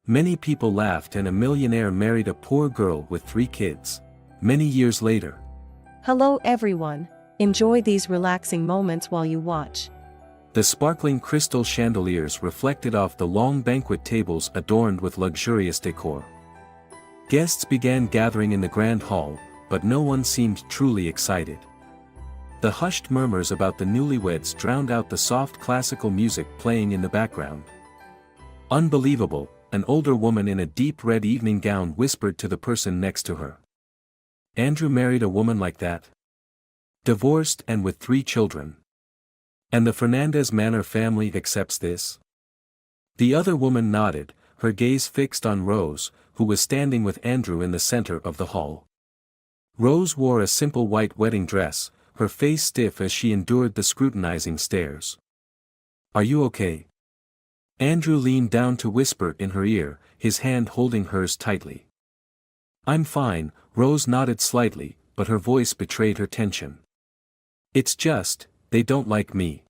Many people laughed and a millionaire married a poor girl with 3 kids. Many years later. Hello everyone. Enjoy these relaxing moments while you watch. The sparkling crystal chandeliers reflected off the long banquet tables adorned with luxurious decor. Guests began gathering in the grand hall, but no one seemed truly excited. The hushed murmurs about the newlyweds drowned out the soft classical music playing in the background. Unbelievable, an older woman in a deep red evening gown whispered to the person next to her. Andrew married a woman like that? Divorced and with 3 children. And the Fernandez Manor family accepts this? The other woman nodded, her gaze fixed on Rose, who was standing with Andrew in the center of the hall. Rose wore a simple white wedding dress, her face stiff as she endured the scrutinizing stares. Are you okay? Andrew leaned down to whisper in her ear, his hand holding hers tightly. I'm fine, Rose nodded slightly, but her voice betrayed her tension. It's just, they don't like me.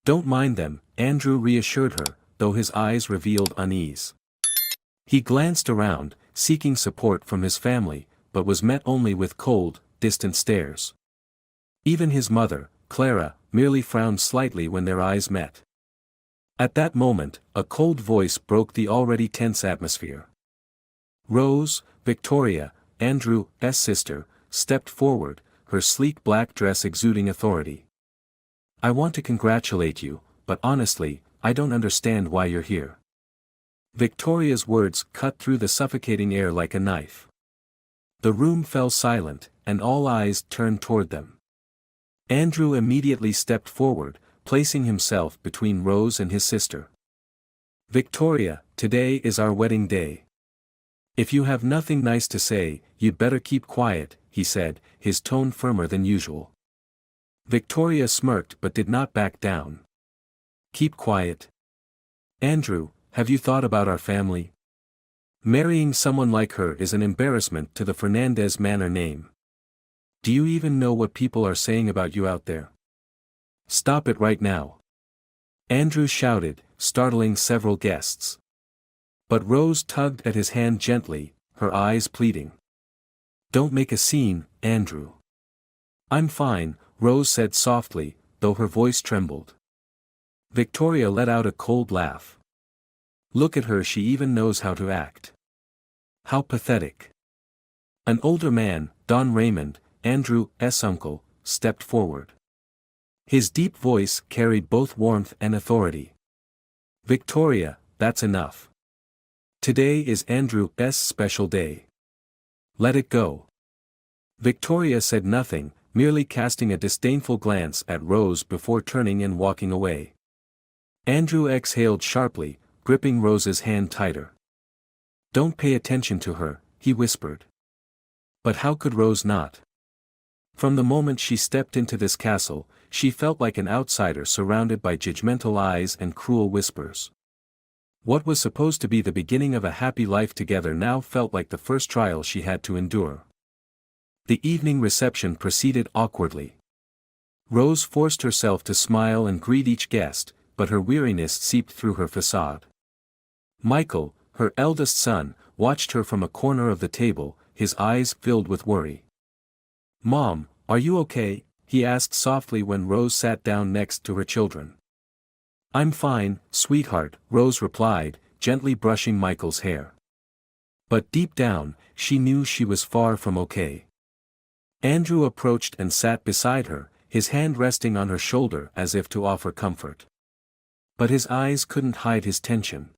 Don't mind them, Andrew reassured her, though his eyes revealed unease. He glanced around, seeking support from his family, but was met only with cold, distant stares. Even his mother, Clara, merely frowned slightly when their eyes met. At that moment, a cold voice broke the already tense atmosphere. Rose, Victoria, Andrew's sister, stepped forward, her sleek black dress exuding authority. I want to congratulate you, but honestly, I don't understand why you're here. Victoria's words cut through the suffocating air like a knife. The room fell silent, and all eyes turned toward them. Andrew immediately stepped forward, placing himself between Rose and his sister. Victoria, today is our wedding day. If you have nothing nice to say, you'd better keep quiet, he said, his tone firmer than usual. Victoria smirked but did not back down. Keep quiet. Andrew, have you thought about our family? Marrying someone like her is an embarrassment to the Fernandez Manor name. Do you even know what people are saying about you out there? Stop it right now. Andrew shouted, startling several guests. But Rose tugged at his hand gently, her eyes pleading. Don't make a scene, Andrew. I'm fine, Rose said softly, though her voice trembled. Victoria let out a cold laugh. Look at her, she even knows how to act. How pathetic. An older man, Don Raymond, Andrew's uncle, stepped forward. His deep voice carried both warmth and authority. Victoria, that's enough. Today is Andrew's special day. Let it go. Victoria said nothing, merely casting a disdainful glance at Rose before turning and walking away. Andrew exhaled sharply, gripping Rose's hand tighter. Don't pay attention to her, he whispered. But how could Rose not? From the moment she stepped into this castle, she felt like an outsider surrounded by judgmental eyes and cruel whispers. What was supposed to be the beginning of a happy life together now felt like the first trial she had to endure. The evening reception proceeded awkwardly. Rose forced herself to smile and greet each guest, but her weariness seeped through her facade. Michael, her eldest son, watched her from a corner of the table, his eyes filled with worry. Mom, are you okay? He asked softly when Rose sat down next to her children. I'm fine, sweetheart, Rose replied, gently brushing Michael's hair. But deep down, she knew she was far from okay. Andrew approached and sat beside her, his hand resting on her shoulder as if to offer comfort. But his eyes couldn't hide his tension.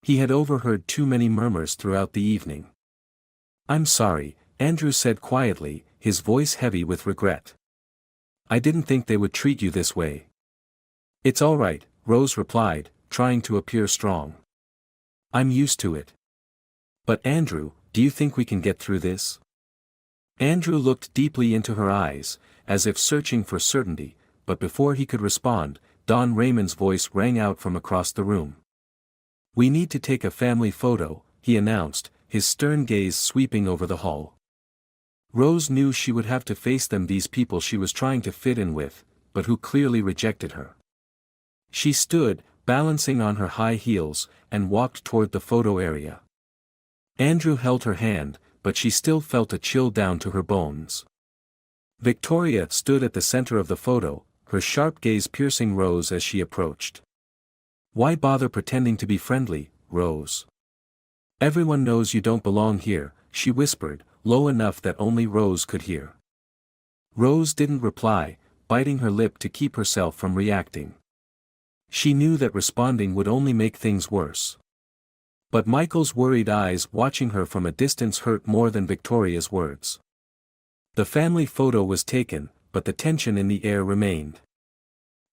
He had overheard too many murmurs throughout the evening. I'm sorry, Andrew said quietly, his voice heavy with regret. I didn't think they would treat you this way. It's all right, Rose replied, trying to appear strong. I'm used to it. But Andrew, do you think we can get through this? Andrew looked deeply into her eyes, as if searching for certainty, but before he could respond, Don Raymond's voice rang out from across the room. We need to take a family photo, he announced, his stern gaze sweeping over the hall. Rose knew she would have to face them, these people she was trying to fit in with, but who clearly rejected her. She stood, balancing on her high heels, and walked toward the photo area. Andrew held her hand, but she still felt a chill down to her bones. Victoria stood at the center of the photo, her sharp gaze piercing Rose as she approached. "Why bother pretending to be friendly, Rose? Everyone knows you don't belong here," she whispered, low enough that only Rose could hear. Rose didn't reply, biting her lip to keep herself from reacting. She knew that responding would only make things worse. But Michael's worried eyes watching her from a distance hurt more than Victoria's words. The family photo was taken, but the tension in the air remained.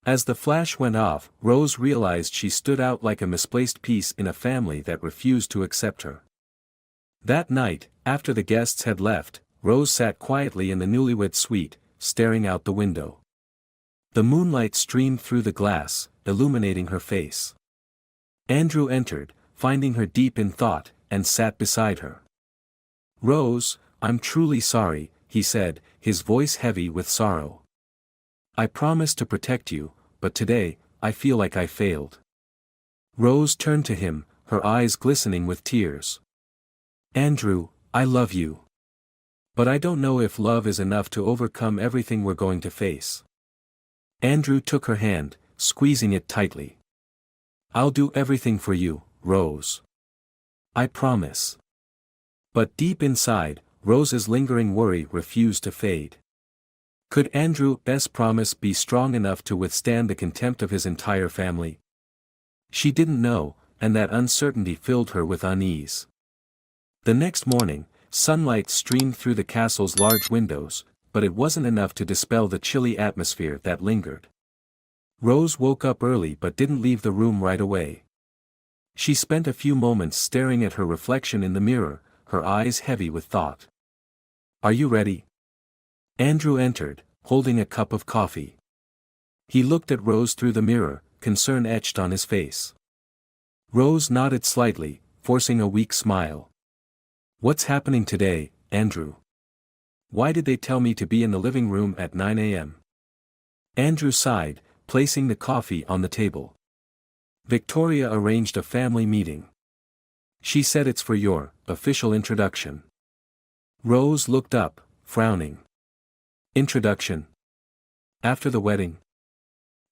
As the flash went off, Rose realized she stood out like a misplaced piece in a family that refused to accept her. That night, after the guests had left, Rose sat quietly in the newlywed suite, staring out the window. The moonlight streamed through the glass, illuminating her face. Andrew entered, finding her deep in thought, and sat beside her. "Rose, I'm truly sorry," he said, his voice heavy with sorrow. "I promised to protect you, but today, I feel like I failed." Rose turned to him, her eyes glistening with tears. "Andrew, I love you. But I don't know if love is enough to overcome everything we're going to face." Andrew took her hand, squeezing it tightly. "I'll do everything for you, Rose. I promise." But deep inside, Rose's lingering worry refused to fade. Could Andrew's promise be strong enough to withstand the contempt of his entire family? She didn't know, and that uncertainty filled her with unease. The next morning, sunlight streamed through the castle's large windows, but it wasn't enough to dispel the chilly atmosphere that lingered. Rose woke up early but didn't leave the room right away. She spent a few moments staring at her reflection in the mirror, her eyes heavy with thought. "Are you ready?" Andrew entered, holding a cup of coffee. He looked at Rose through the mirror, concern etched on his face. Rose nodded slightly, forcing a weak smile. "What's happening today, Andrew? Why did they tell me to be in the living room at 9 a.m.? Andrew sighed, placing the coffee on the table. "Victoria arranged a family meeting. She said it's for your official introduction." Rose looked up, frowning. "Introduction? After the wedding?"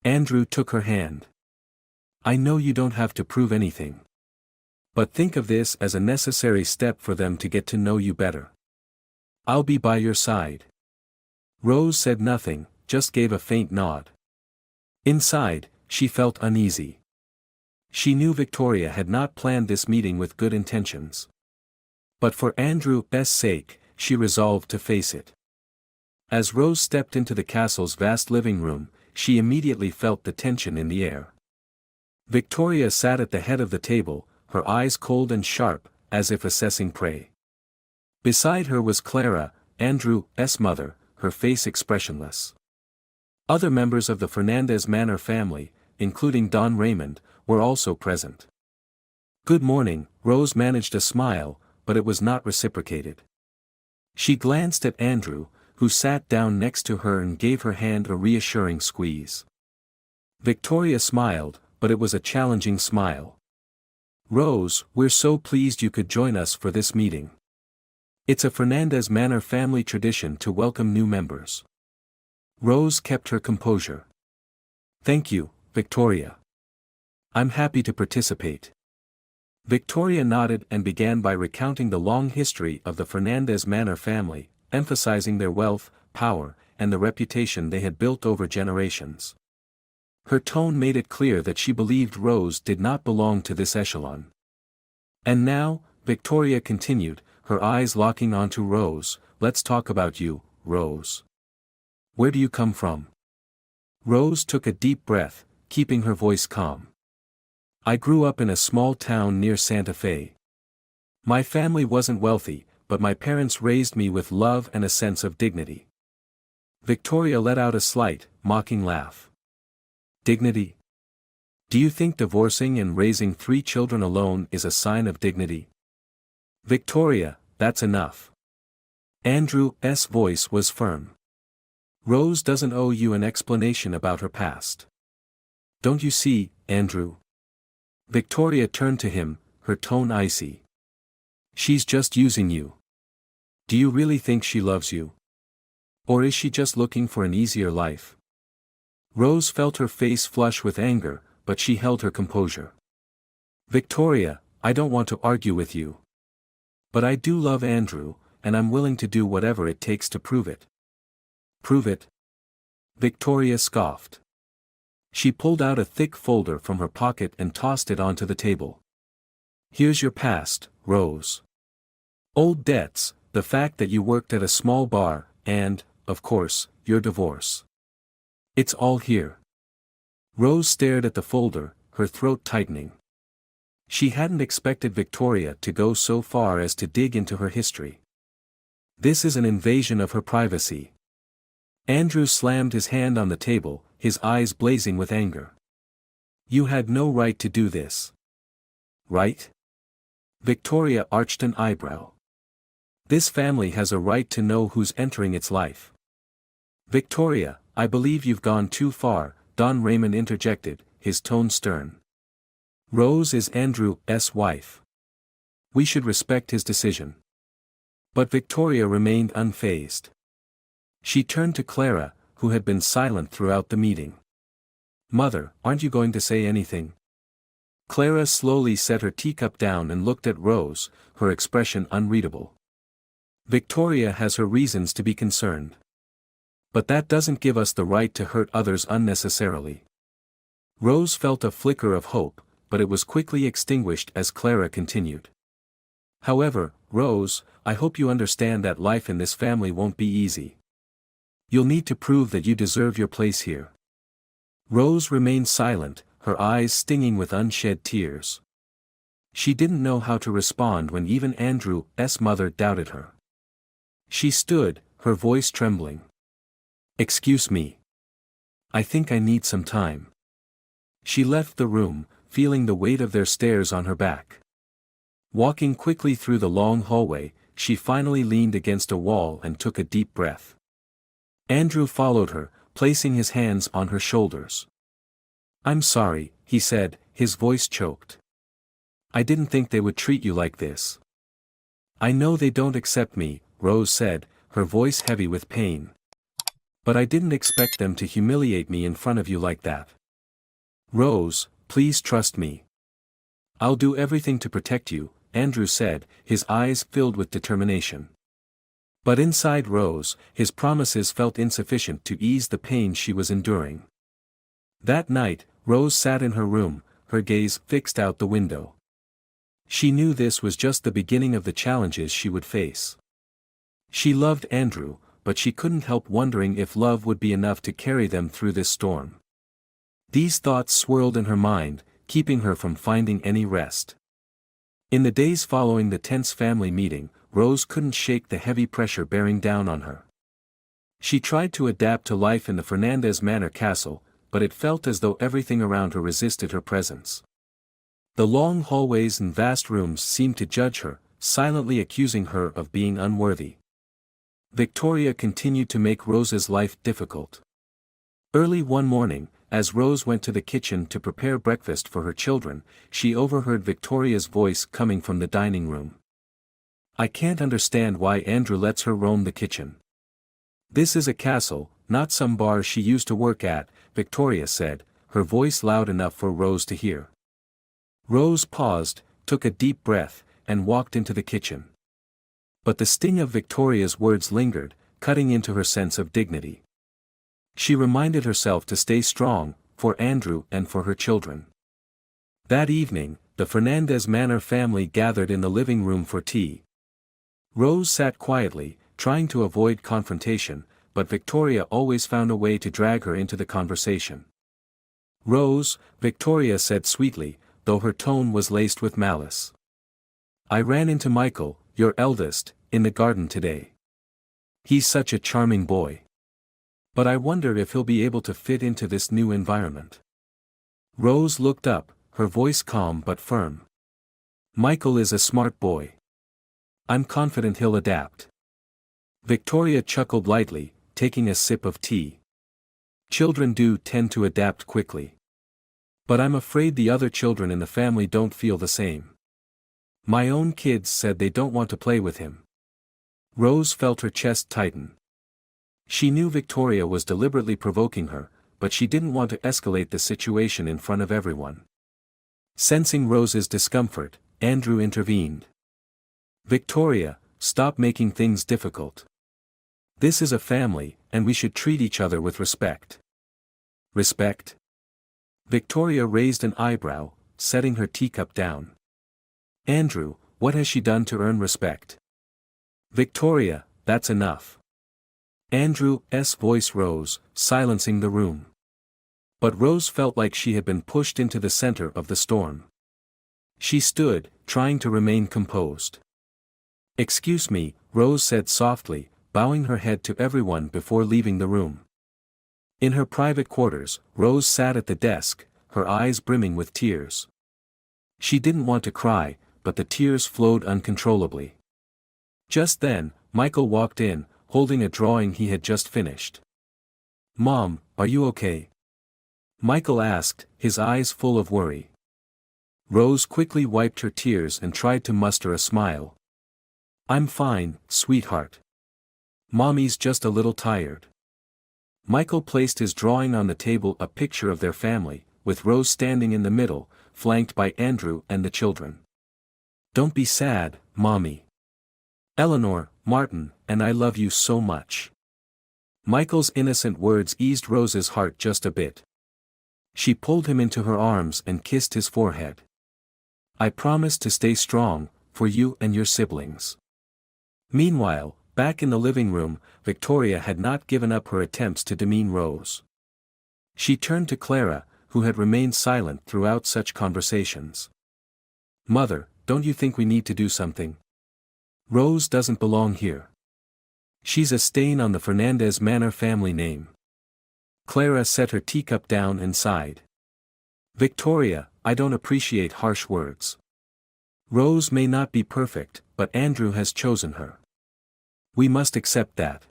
Andrew took her hand. "I know you don't have to prove anything. But think of this as a necessary step for them to get to know you better. I'll be by your side." Rose said nothing, just gave a faint nod. Inside, she felt uneasy. She knew Victoria had not planned this meeting with good intentions. But for Andrew's sake, she resolved to face it. As Rose stepped into the castle's vast living room, she immediately felt the tension in the air. Victoria sat at the head of the table, her eyes cold and sharp, as if assessing prey. Beside her was Clara, Andrew's mother, her face expressionless. Other members of the Fernandez Manor family, including Don Raymond, were also present. "Good morning," Rose managed a smile, but it was not reciprocated. She glanced at Andrew, who sat down next to her and gave her hand a reassuring squeeze. Victoria smiled, but it was a challenging smile. "Rose, we're so pleased you could join us for this meeting. It's a Fernandez Manor family tradition to welcome new members." Rose kept her composure. "Thank you, Victoria. I'm happy to participate." Victoria nodded and began by recounting the long history of the Fernandez Manor family, emphasizing their wealth, power, and the reputation they had built over generations. Her tone made it clear that she believed Rose did not belong to this echelon. "And now," Victoria continued, her eyes locking onto Rose, "let's talk about you, Rose. Where do you come from?" Rose took a deep breath, keeping her voice calm. "I grew up in a small town near Santa Fe. My family wasn't wealthy, but my parents raised me with love and a sense of dignity." Victoria let out a slight, mocking laugh. "Dignity? Do you think divorcing and raising 3 children alone is a sign of dignity?" "Victoria, that's enough." Andrew's voice was firm. "Rose doesn't owe you an explanation about her past. Don't you see, Andrew? Victoria turned to him, her tone icy. She's just using you. Do you really think she loves you? Or is she just looking for an easier life? Rose felt her face flush with anger, but she held her composure. Victoria, I don't want to argue with you. But I do love Andrew, and I'm willing to do whatever it takes to prove it. Prove it? Victoria scoffed. She pulled out a thick folder from her pocket and tossed it onto the table. Here's your past, Rose. Old debts, the fact that you worked at a small bar, and, of course, your divorce. It's all here. Rose stared at the folder, her throat tightening. She hadn't expected Victoria to go so far as to dig into her history. This is an invasion of her privacy. Andrew slammed his hand on the table, his eyes blazing with anger. You had no right to do this. Right? Victoria arched an eyebrow. This family has a right to know who's entering its life. Victoria, I believe you've gone too far, Don Raymond interjected, his tone stern. Rose is Andrew's wife. We should respect his decision. But Victoria remained unfazed. She turned to Clara, who had been silent throughout the meeting. Mother, aren't you going to say anything? Clara slowly set her teacup down and looked at Rose, her expression unreadable. Victoria has her reasons to be concerned. But that doesn't give us the right to hurt others unnecessarily. Rose felt a flicker of hope, but it was quickly extinguished as Clara continued. However, Rose, I hope you understand that life in this family won't be easy. You'll need to prove that you deserve your place here. Rose remained silent, her eyes stinging with unshed tears. She didn't know how to respond when even Andrew's mother doubted her. She stood, her voice trembling. Excuse me. I think I need some time. She left the room, feeling the weight of their stares on her back. Walking quickly through the long hallway, she finally leaned against a wall and took a deep breath. Andrew followed her, placing his hands on her shoulders. I'm sorry, he said, his voice choked. I didn't think they would treat you like this. I know they don't accept me, Rose said, her voice heavy with pain. But I didn't expect them to humiliate me in front of you like that. Rose, please trust me. I'll do everything to protect you, Andrew said, his eyes filled with determination. But inside Rose, his promises felt insufficient to ease the pain she was enduring. That night, Rose sat in her room, her gaze fixed out the window. She knew this was just the beginning of the challenges she would face. She loved Andrew, but she couldn't help wondering if love would be enough to carry them through this storm. These thoughts swirled in her mind, keeping her from finding any rest. In the days following the tense family meeting, Rose couldn't shake the heavy pressure bearing down on her. She tried to adapt to life in the Fernandez Manor castle, but it felt as though everything around her resisted her presence. The long hallways and vast rooms seemed to judge her, silently accusing her of being unworthy. Victoria continued to make Rose's life difficult. Early one morning, as Rose went to the kitchen to prepare breakfast for her children, she overheard Victoria's voice coming from the dining room. I can't understand why Andrew lets her roam the kitchen. This is a castle, not some bar she used to work at, Victoria said, her voice loud enough for Rose to hear. Rose paused, took a deep breath, and walked into the kitchen. But the sting of Victoria's words lingered, cutting into her sense of dignity. She reminded herself to stay strong, for Andrew and for her children. That evening, the Fernandez Manor family gathered in the living room for tea. Rose sat quietly, trying to avoid confrontation, but Victoria always found a way to drag her into the conversation. Rose, Victoria said sweetly, though her tone was laced with malice. I ran into Michael, your eldest, in the garden today. He's such a charming boy. But I wonder if he'll be able to fit into this new environment. Rose looked up, her voice calm but firm. Michael is a smart boy. I'm confident he'll adapt. Victoria chuckled lightly, taking a sip of tea. Children do tend to adapt quickly. But I'm afraid the other children in the family don't feel the same. My own kids said they don't want to play with him. Rose felt her chest tighten. She knew Victoria was deliberately provoking her, but she didn't want to escalate the situation in front of everyone. Sensing Rose's discomfort, Andrew intervened. Victoria, stop making things difficult. This is a family, and we should treat each other with respect. Respect? Victoria raised an eyebrow, setting her teacup down. Andrew, what has she done to earn respect? Victoria, that's enough. Andrew's voice rose, silencing the room. But Rose felt like she had been pushed into the center of the storm. She stood, trying to remain composed. Excuse me, Rose said softly, bowing her head to everyone before leaving the room. In her private quarters, Rose sat at the desk, her eyes brimming with tears. She didn't want to cry, but the tears flowed uncontrollably. Just then, Michael walked in, holding a drawing he had just finished. Mom, are you okay? Michael asked, his eyes full of worry. Rose quickly wiped her tears and tried to muster a smile. I'm fine, sweetheart. Mommy's just a little tired. Michael placed his drawing on the table, a picture of their family, with Rose standing in the middle, flanked by Andrew and the children. Don't be sad, Mommy. Eleanor, Martin, and I love you so much. Michael's innocent words eased Rose's heart just a bit. She pulled him into her arms and kissed his forehead. I promise to stay strong, for you and your siblings. Meanwhile, back in the living room, Victoria had not given up her attempts to demean Rose. She turned to Clara, who had remained silent throughout such conversations. Mother, don't you think we need to do something? Rose doesn't belong here. She's a stain on the Fernandez Manor family name. Clara set her teacup down and sighed. Victoria, I don't appreciate harsh words. Rose may not be perfect, but Andrew has chosen her. We must accept that.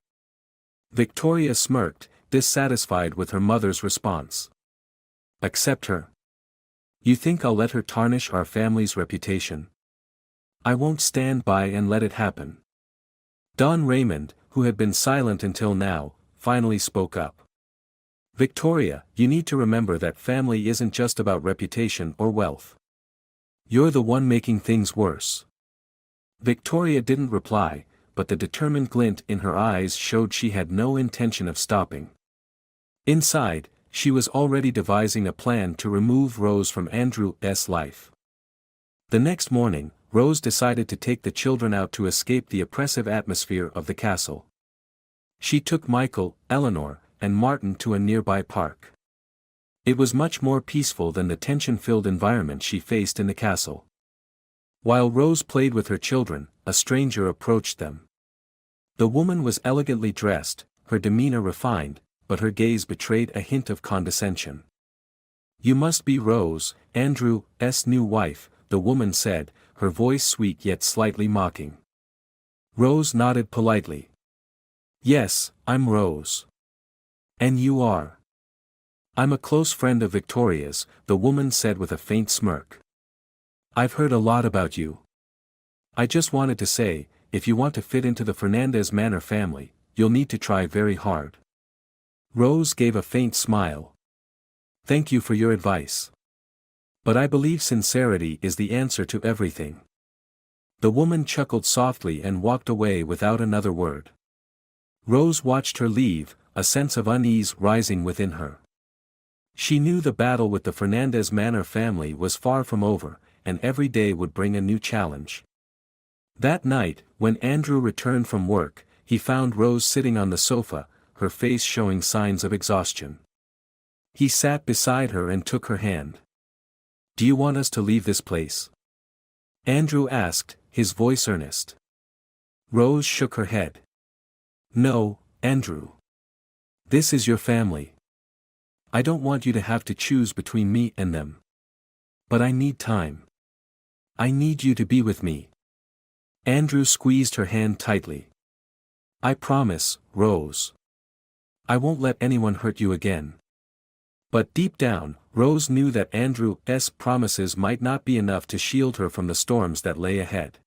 Victoria smirked, dissatisfied with her mother's response. Accept her? You think I'll let her tarnish our family's reputation? I won't stand by and let it happen. Don Raymond, who had been silent until now, finally spoke up. Victoria, you need to remember that family isn't just about reputation or wealth. You're the one making things worse. Victoria didn't reply, but the determined glint in her eyes showed she had no intention of stopping. Inside, she was already devising a plan to remove Rose from Andrew's life. The next morning, Rose decided to take the children out to escape the oppressive atmosphere of the castle. She took Michael, Eleanor, and Martin to a nearby park. It was much more peaceful than the tension-filled environment she faced in the castle. While Rose played with her children, a stranger approached them. The woman was elegantly dressed, her demeanor refined, but her gaze betrayed a hint of condescension. You must be Rose, Andrew's new wife, the woman said, her voice sweet yet slightly mocking. Rose nodded politely. Yes, I'm Rose. And you are? I'm a close friend of Victoria's, the woman said with a faint smirk. I've heard a lot about you. I just wanted to say, if you want to fit into the Fernandez Manor family, you'll need to try very hard. Rose gave a faint smile. Thank you for your advice. But I believe sincerity is the answer to everything. The woman chuckled softly and walked away without another word. Rose watched her leave, a sense of unease rising within her. She knew the battle with the Fernandez Manor family was far from over, and every day would bring a new challenge. That night, when Andrew returned from work, he found Rose sitting on the sofa, her face showing signs of exhaustion. He sat beside her and took her hand. Do you want us to leave this place? Andrew asked, his voice earnest. Rose shook her head. No, Andrew. This is your family. I don't want you to have to choose between me and them. But I need time. I need you to be with me. Andrew squeezed her hand tightly. I promise, Rose. I won't let anyone hurt you again. But deep down, Rose knew that Andrew's promises might not be enough to shield her from the storms that lay ahead.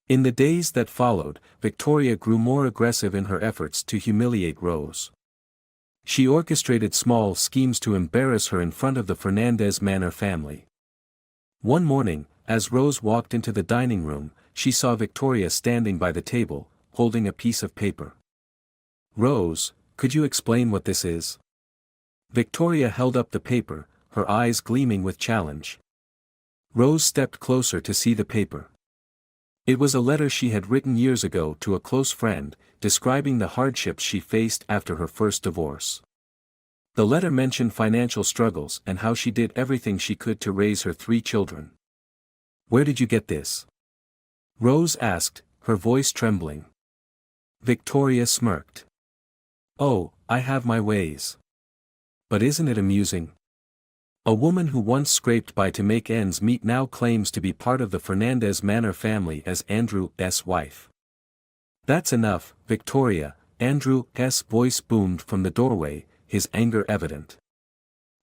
In the days that followed, Victoria grew more aggressive in her efforts to humiliate Rose. She orchestrated small schemes to embarrass her in front of the Fernandez Manor family. One morning, as Rose walked into the dining room, she saw Victoria standing by the table, holding a piece of paper. "Rose, could you explain what this is?" Victoria held up the paper, her eyes gleaming with challenge. Rose stepped closer to see the paper. It was a letter she had written years ago to a close friend, describing the hardships she faced after her first divorce. The letter mentioned financial struggles and how she did everything she could to raise her 3 children. "Where did you get this?" Rose asked, her voice trembling. Victoria smirked. "Oh, I have my ways. But isn't it amusing? A woman who once scraped by to make ends meet now claims to be part of the Fernandez Manor family as Andrew's wife." "That's enough, Victoria," Andrew's voice boomed from the doorway, his anger evident.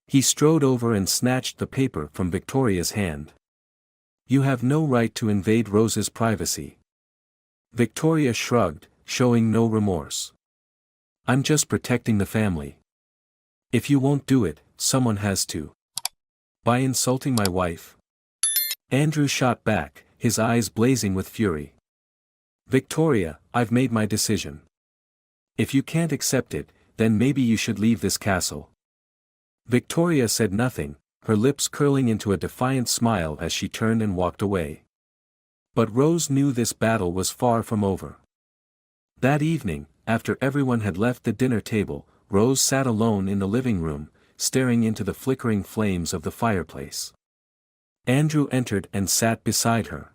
He strode over and snatched the paper from Victoria's hand. "You have no right to invade Rose's privacy." Victoria shrugged, showing no remorse. "I'm just protecting the family. If you won't do it, someone has to." "By insulting my wife?" Andrew shot back, his eyes blazing with fury. "Victoria, I've made my decision. If you can't accept it, then maybe you should leave this castle." Victoria said nothing, her lips curling into a defiant smile as she turned and walked away. But Rose knew this battle was far from over. That evening, after everyone had left the dinner table, Rose sat alone in the living room, staring into the flickering flames of the fireplace. Andrew entered and sat beside her.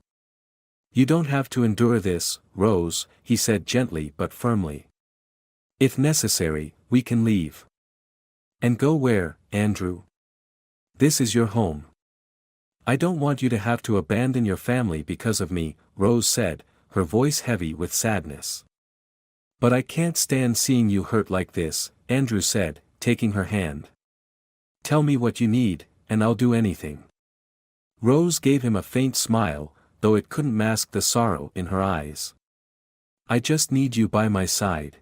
"You don't have to endure this, Rose," he said gently but firmly. "If necessary, we can leave." "And go where, Andrew? This is your home." "I don't want you to have to abandon your family because of me," Rose said, her voice heavy with sadness. "But I can't stand seeing you hurt like this," Andrew said, taking her hand. "Tell me what you need, and I'll do anything." Rose gave him a faint smile, though it couldn't mask the sorrow in her eyes. "I just need you by my side.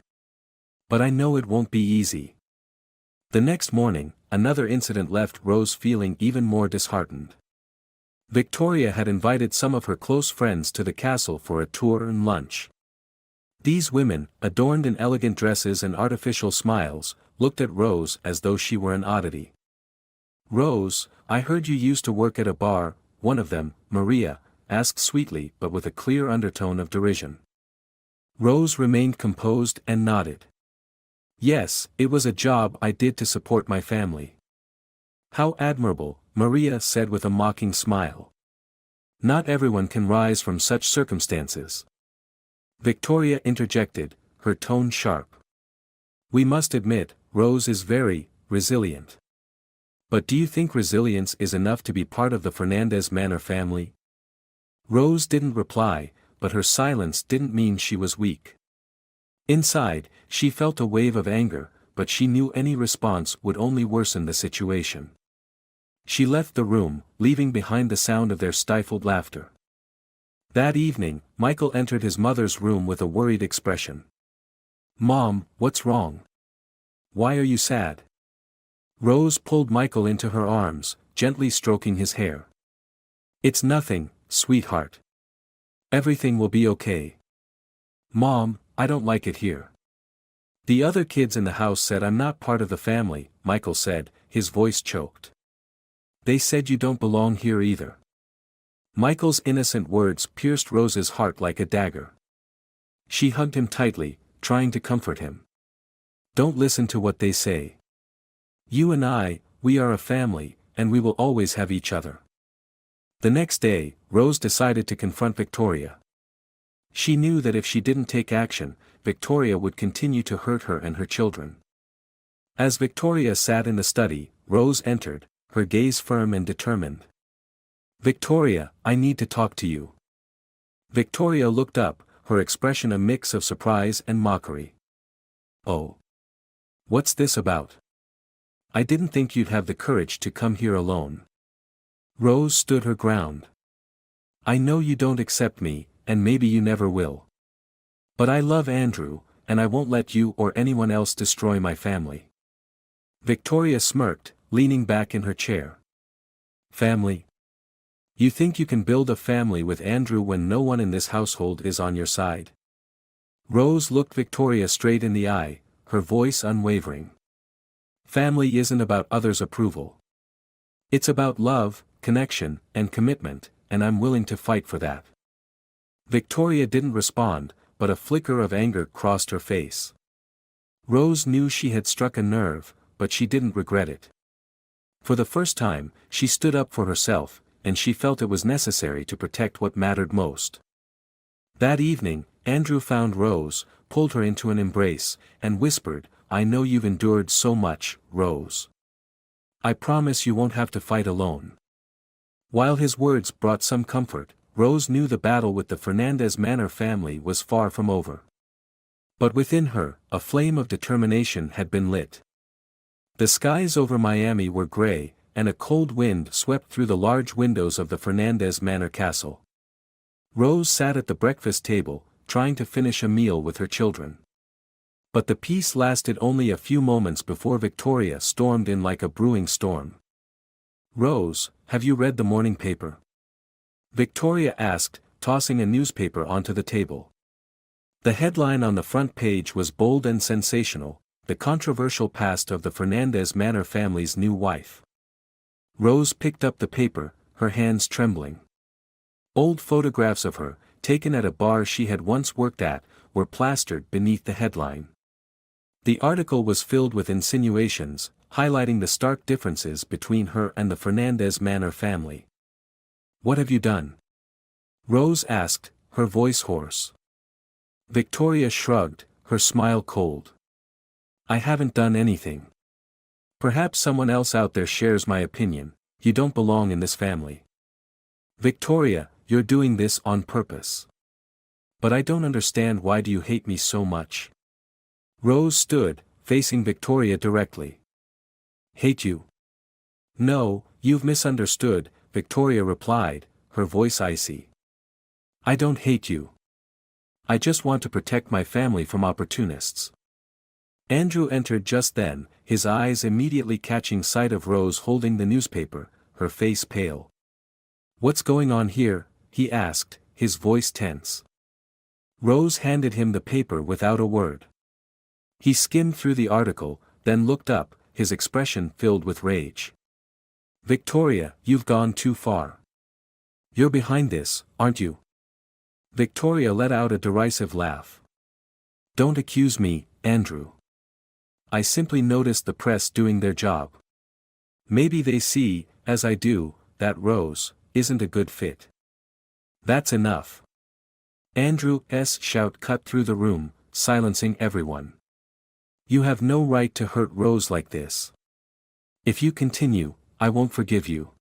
But I know it won't be easy." The next morning, another incident left Rose feeling even more disheartened. Victoria had invited some of her close friends to the castle for a tour and lunch. These women, adorned in elegant dresses and artificial smiles, looked at Rose as though she were an oddity. "Rose, I heard you used to work at a bar," one of them, Maria, asked sweetly but with a clear undertone of derision. Rose remained composed and nodded. "Yes, it was a job I did to support my family." "How admirable," Maria said with a mocking smile. "Not everyone can rise from such circumstances." Victoria interjected, her tone sharp. "We must admit, Rose is very resilient. But do you think resilience is enough to be part of the Fernandez Manor family?" Rose didn't reply, but her silence didn't mean she was weak. Inside, she felt a wave of anger, but she knew any response would only worsen the situation. She left the room, leaving behind the sound of their stifled laughter. That evening, Michael entered his mother's room with a worried expression. "Mom, what's wrong? Why are you sad?" Rose pulled Michael into her arms, gently stroking his hair. "It's nothing, sweetheart. Everything will be okay." "Mom, I don't like it here." "The other kids in the house said I'm not part of the family," Michael said, his voice choked. "They said you don't belong here either." Michael's innocent words pierced Rose's heart like a dagger. She hugged him tightly, trying to comfort him. "Don't listen to what they say. You and I, we are a family, and we will always have each other." The next day, Rose decided to confront Victoria. She knew that if she didn't take action, Victoria would continue to hurt her and her children. As Victoria sat in the study, Rose entered, her gaze firm and determined. "Victoria, I need to talk to you." Victoria looked up, her expression a mix of surprise and mockery. "Oh. What's this about? I didn't think you'd have the courage to come here alone. Rose stood her ground. I know you don't accept me, and maybe you never will. But I love Andrew, and I won't let you or anyone else destroy my family. Victoria smirked, leaning back in her chair. Family? You think you can build a family with Andrew when no one in this household is on your side? Rose looked Victoria straight in the eye, her voice unwavering. Family isn't about others' approval. It's about love, connection, and commitment, and I'm willing to fight for that. Victoria didn't respond, but a flicker of anger crossed her face. Rose knew she had struck a nerve, but she didn't regret it. For the first time, she stood up for herself, and she felt it was necessary to protect what mattered most. That evening, Andrew found Rose, pulled her into an embrace, and whispered, I know you've endured so much, Rose. I promise you won't have to fight alone. While his words brought some comfort, Rose knew the battle with the Fernandez Manor family was far from over. But within her, a flame of determination had been lit. The skies over Miami were gray, and a cold wind swept through the large windows of the Fernandez Manor castle. Rose sat at the breakfast table, trying to finish a meal with her children. But the peace lasted only a few moments before Victoria stormed in like a brewing storm. Rose, have you read the morning paper? Victoria asked, tossing a newspaper onto the table. The headline on the front page was bold and sensational, the controversial past of the Fernandez Manor family's new wife. Rose picked up the paper, her hands trembling. Old photographs of her, taken at a bar she had once worked at, were plastered beneath the headline. The article was filled with insinuations, highlighting the stark differences between her and the Fernandez Manor family. What have you done? Rose asked, her voice hoarse. Victoria shrugged, her smile cold. I haven't done anything. Perhaps someone else out there shares my opinion, you don't belong in this family. Victoria, you're doing this on purpose. But I don't understand, why do you hate me so much? Rose stood, facing Victoria directly. Hate you? No, you've misunderstood, Victoria replied, her voice icy. I don't hate you. I just want to protect my family from opportunists. Andrew entered just then, his eyes immediately catching sight of Rose holding the newspaper, her face pale. What's going on here? He asked, his voice tense. Rose handed him the paper without a word. He skimmed through the article, then looked up, his expression filled with rage. Victoria, you've gone too far. You're behind this, aren't you? Victoria let out a derisive laugh. Don't accuse me, Andrew. I simply noticed the press doing their job. Maybe they see, as I do, that Rose isn't a good fit. That's enough. Andrew's shout cut through the room, silencing everyone. You have no right to hurt Rose like this. If you continue, I won't forgive you.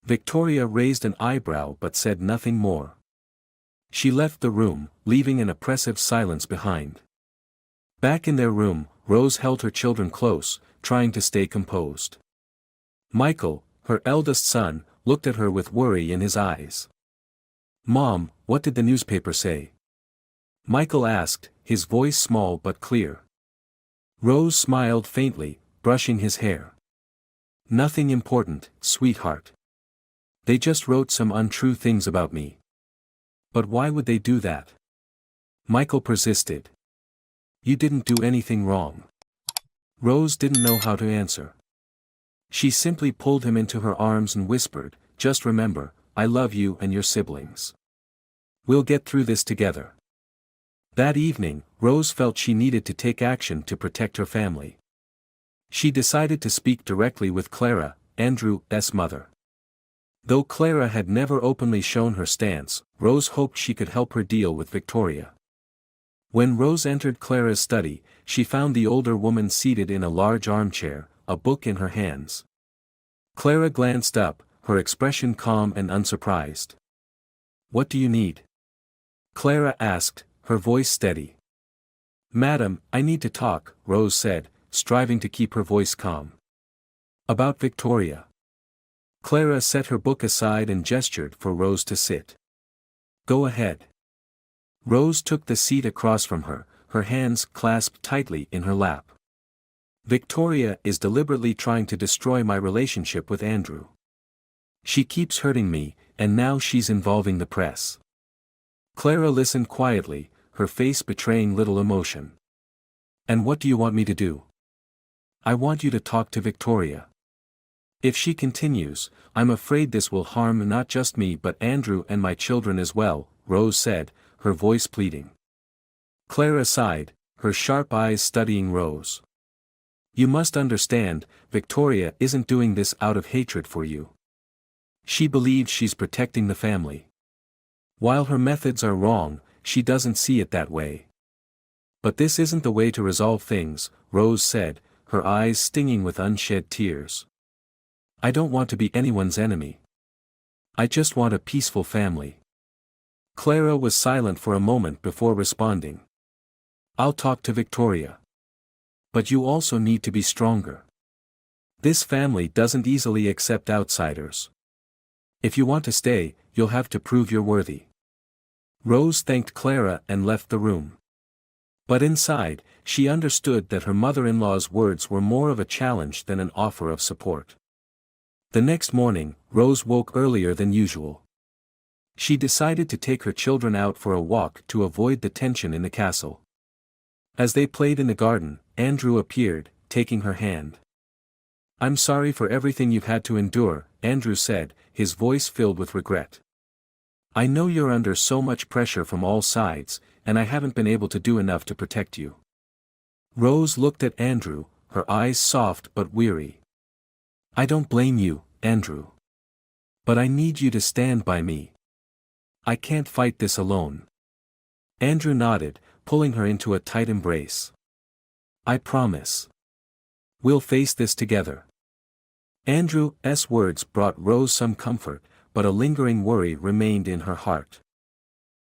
Victoria raised an eyebrow but said nothing more. She left the room, leaving an oppressive silence behind. Back in their room, Rose held her children close, trying to stay composed. Michael, her eldest son, looked at her with worry in his eyes. Mom, what did the newspaper say? Michael asked, his voice small but clear. Rose smiled faintly, brushing his hair. Nothing important, sweetheart. They just wrote some untrue things about me. But why would they do that? Michael persisted. You didn't do anything wrong. Rose didn't know how to answer. She simply pulled him into her arms and whispered, just remember, I love you and your siblings. We'll get through this together. That evening, Rose felt she needed to take action to protect her family. She decided to speak directly with Clara, Andrew's mother. Though Clara had never openly shown her stance, Rose hoped she could help her deal with Victoria. When Rose entered Clara's study, she found the older woman seated in a large armchair, a book in her hands. Clara glanced up, her expression calm and unsurprised. What do you need? Clara asked, her voice steady. Madam, I need to talk, Rose said, striving to keep her voice calm. About Victoria. Clara set her book aside and gestured for Rose to sit. Go ahead. Rose took the seat across from her, her hands clasped tightly in her lap. Victoria is deliberately trying to destroy my relationship with Andrew. She keeps hurting me, and now she's involving the press. Clara listened quietly, her face betraying little emotion. And what do you want me to do? I want you to talk to Victoria. If she continues, I'm afraid this will harm not just me but Andrew and my children as well, Rose said, her voice pleading. Clara sighed, her sharp eyes studying Rose. You must understand, Victoria isn't doing this out of hatred for you. She believes she's protecting the family. While her methods are wrong, she doesn't see it that way. But this isn't the way to resolve things, Rose said, her eyes stinging with unshed tears. I don't want to be anyone's enemy. I just want a peaceful family. Clara was silent for a moment before responding. I'll talk to Victoria. But you also need to be stronger. This family doesn't easily accept outsiders. If you want to stay, you'll have to prove you're worthy. Rose thanked Clara and left the room. But inside, she understood that her mother-in-law's words were more of a challenge than an offer of support. The next morning, Rose woke earlier than usual. She decided to take her children out for a walk to avoid the tension in the castle. As they played in the garden, Andrew appeared, taking her hand. I'm sorry for everything you've had to endure, Andrew said, his voice filled with regret. I know you're under so much pressure from all sides, and I haven't been able to do enough to protect you. Rose looked at Andrew, her eyes soft but weary. I don't blame you, Andrew. But I need you to stand by me. I can't fight this alone. Andrew nodded, pulling her into a tight embrace. I promise. We'll face this together. Andrew's words brought Rose some comfort, but a lingering worry remained in her heart.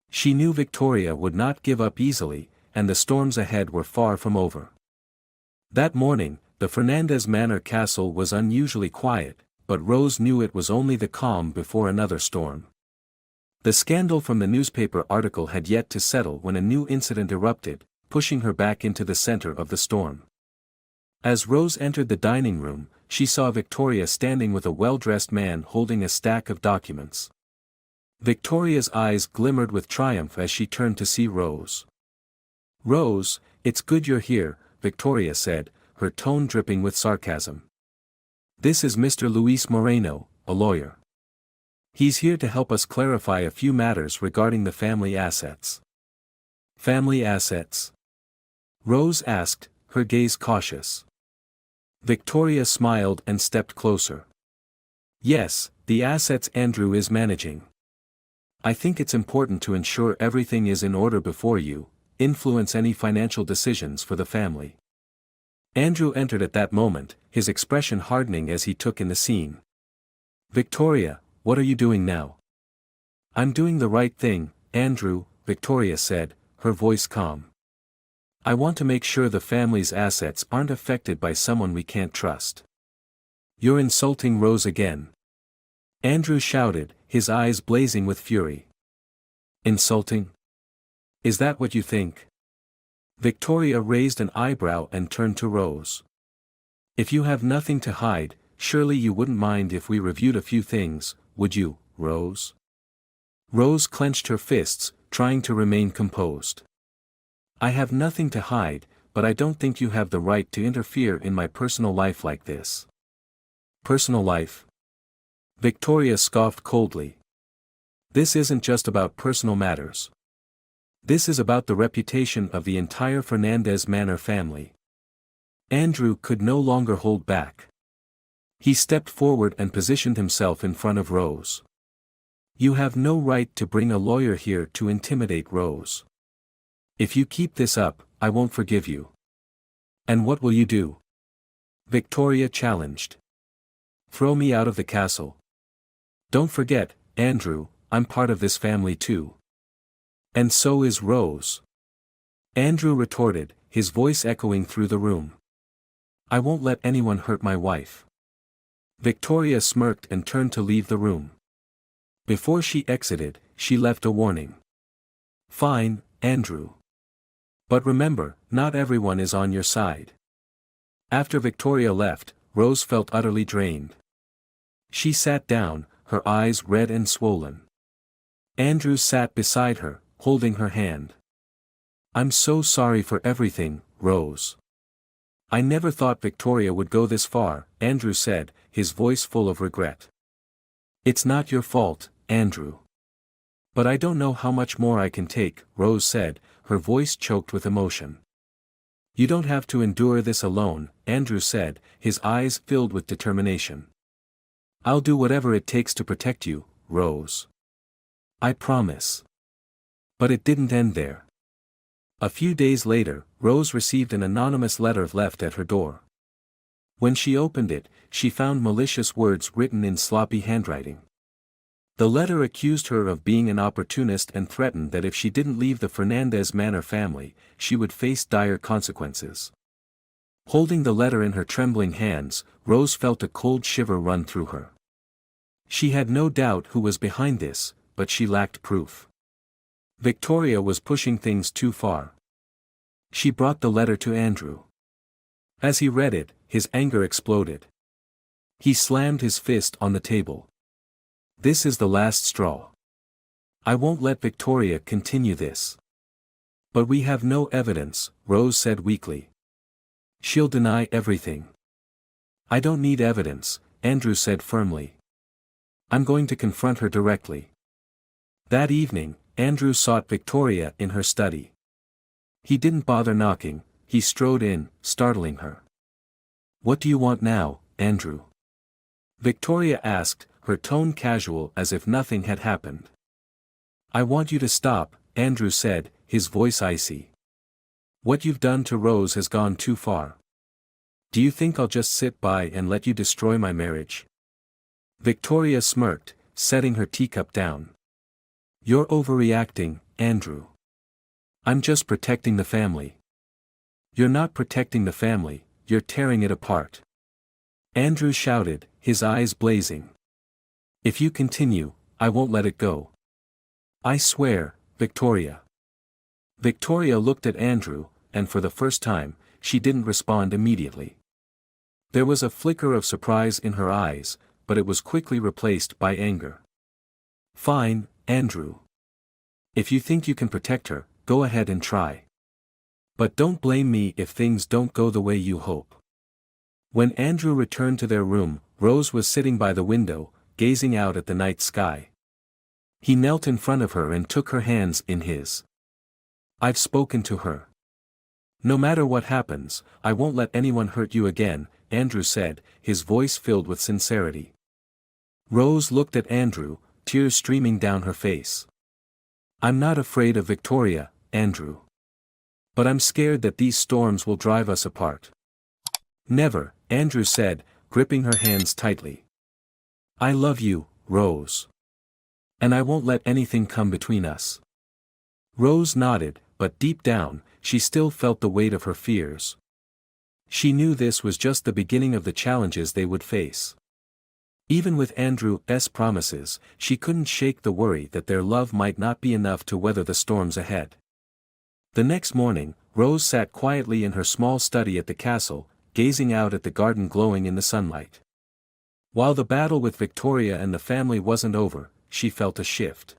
She knew Victoria would not give up easily, and the storms ahead were far from over. That morning, the Fernandez Manor castle was unusually quiet, but Rose knew it was only the calm before another storm. The scandal from the newspaper article had yet to settle when a new incident erupted, pushing her back into the center of the storm. As Rose entered the dining room, she saw Victoria standing with a well-dressed man holding a stack of documents. Victoria's eyes glimmered with triumph as she turned to see Rose. Rose, it's good you're here, Victoria said, her tone dripping with sarcasm. This is Mr. Luis Moreno, a lawyer. He's here to help us clarify a few matters regarding the family assets. Family assets? Rose asked, her gaze cautious. Victoria smiled and stepped closer. Yes, the assets Andrew is managing. I think it's important to ensure everything is in order before you influence any financial decisions for the family. Andrew entered at that moment, his expression hardening as he took in the scene. Victoria, what are you doing now? I'm doing the right thing, Andrew, Victoria said, her voice calm. I want to make sure the family's assets aren't affected by someone we can't trust. You're insulting Rose again. Andrew shouted, his eyes blazing with fury. Insulting? Is that what you think? Victoria raised an eyebrow and turned to Rose. If you have nothing to hide, surely you wouldn't mind if we reviewed a few things, would you, Rose? Rose clenched her fists, trying to remain composed. I have nothing to hide, but I don't think you have the right to interfere in my personal life like this. Personal life? Victoria scoffed coldly. This isn't just about personal matters. This is about the reputation of the entire Fernandez Manor family. Andrew could no longer hold back. He stepped forward and positioned himself in front of Rose. You have no right to bring a lawyer here to intimidate Rose. If you keep this up, I won't forgive you. And what will you do? Victoria challenged. Throw me out of the castle. Don't forget, Andrew, I'm part of this family too. And so is Rose. Andrew retorted, his voice echoing through the room. I won't let anyone hurt my wife. Victoria smirked and turned to leave the room. Before she exited, she left a warning. "Fine, Andrew. But remember, not everyone is on your side." After Victoria left, Rose felt utterly drained. She sat down, her eyes red and swollen. Andrew sat beside her, holding her hand. "I'm so sorry for everything, Rose." "I never thought Victoria would go this far," Andrew said, his voice full of regret. "It's not your fault, Andrew. But I don't know how much more I can take," Rose said, her voice choked with emotion. "You don't have to endure this alone," Andrew said, his eyes filled with determination. "I'll do whatever it takes to protect you, Rose. I promise." But it didn't end there. A few days later, Rose received an anonymous letter left at her door. When she opened it, she found malicious words written in sloppy handwriting. The letter accused her of being an opportunist and threatened that if she didn't leave the Fernandez Manor family, she would face dire consequences. Holding the letter in her trembling hands, Rose felt a cold shiver run through her. She had no doubt who was behind this, but she lacked proof. Victoria was pushing things too far. She brought the letter to Andrew. As he read it, his anger exploded. He slammed his fist on the table. "This is the last straw. I won't let Victoria continue this." "But we have no evidence," Rose said weakly. "She'll deny everything." "I don't need evidence," Andrew said firmly. "I'm going to confront her directly." That evening, Andrew sought Victoria in her study. He didn't bother knocking, he strode in, startling her. "What do you want now, Andrew?" Victoria asked, her tone casual as if nothing had happened. "I want you to stop," Andrew said, his voice icy. "What you've done to Rose has gone too far. Do you think I'll just sit by and let you destroy my marriage?" Victoria smirked, setting her teacup down. "You're overreacting, Andrew. I'm just protecting the family." "You're not protecting the family, you're tearing it apart." Andrew shouted, his eyes blazing. "If you continue, I won't let it go. I swear, Victoria." Victoria looked at Andrew, and for the first time, she didn't respond immediately. There was a flicker of surprise in her eyes, but it was quickly replaced by anger. "Fine, Andrew. If you think you can protect her, go ahead and try. But don't blame me if things don't go the way you hope." When Andrew returned to their room, Rose was sitting by the window, gazing out at the night sky. He knelt in front of her and took her hands in his. "I've spoken to her. No matter what happens, I won't let anyone hurt you again," Andrew said, his voice filled with sincerity. Rose looked at Andrew, tears streaming down her face. "I'm not afraid of Victoria, Andrew. But I'm scared that these storms will drive us apart." "Never," Andrew said, gripping her hands tightly. "I love you, Rose. And I won't let anything come between us." Rose nodded, but deep down, she still felt the weight of her fears. She knew this was just the beginning of the challenges they would face. Even with Andrew's promises, she couldn't shake the worry that their love might not be enough to weather the storms ahead. The next morning, Rose sat quietly in her small study at the castle, gazing out at the garden glowing in the sunlight. While the battle with Victoria and the family wasn't over, she felt a shift.